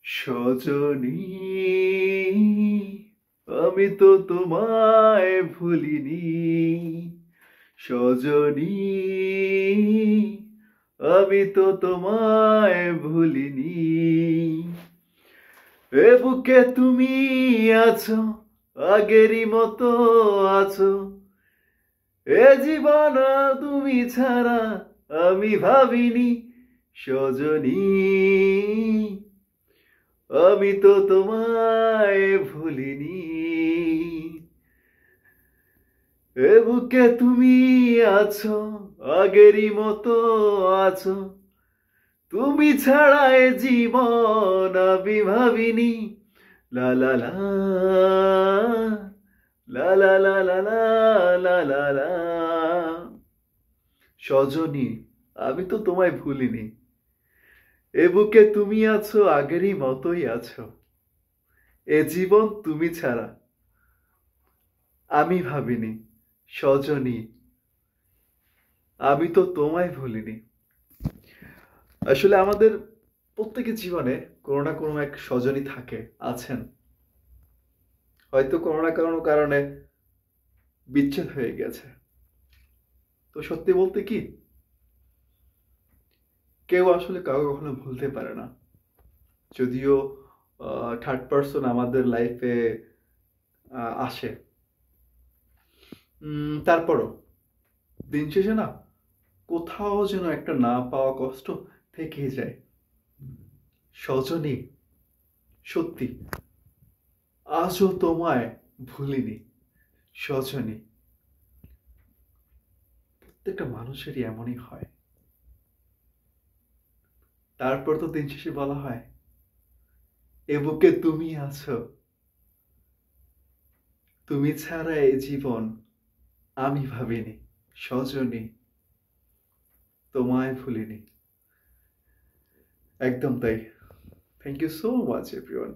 সজনী, আমি তো তোমায় ভুলিনি। সজনী, আমি তো তোমায় ভুলিনি। এ বুকে তুমি আছো, আগেরই মতো আছো। এ জীবন তুমি ছাড়া আমি ভাবিনি। সজনী, আমি তো তোমায় ভুলিনি। এ বুকে তুমি আছো, আগেরই মতো আছো। তুমি ছাড়া এ জীবন আমি ভাবিনি। লা লা লা, লা লা লা লা লা, লা লা লা। সজনী, আমি তো তোমায় ভুলিনি। এ বুকে তুমি আছো, আগেরই মতোই আছো। এ জীবন তুমি ছাড়া আমি ভাবিনি। সজনী, আমি তো তোমায় ভুলিনি। আসলে আমাদের প্রত্যেকের জীবনে কোনো না কোনো এক সজনী থাকে, আছেন। হয়তো কোনো না কোনো কারণে বিচ্ছেদ হয়ে গেছে। তো সত্যি বলতে কি, কেউ আসলে কাউকে কখনো ভুলতে পারে না। যদিও থার্ড পার্সন আমাদের লাইফে আসে, তারপরও দিন শেষে না কোথাও যেন একটা না পাওয়া কষ্ট থেকেই যায়। সজনী, সত্যি আজও তোমায় ভুলিনি। সজনী, প্রত্যেকটা মানুষেরই এমনই হয়। তারপর তো দিন শেষে বলা হয়, এ বুকে তুমি আছো। তুমি ছাড়া এই জীবন আমি ভাবিনি। সজনী, তোমায় ভুলিনি। একদম তাই। Thank you so much everyone.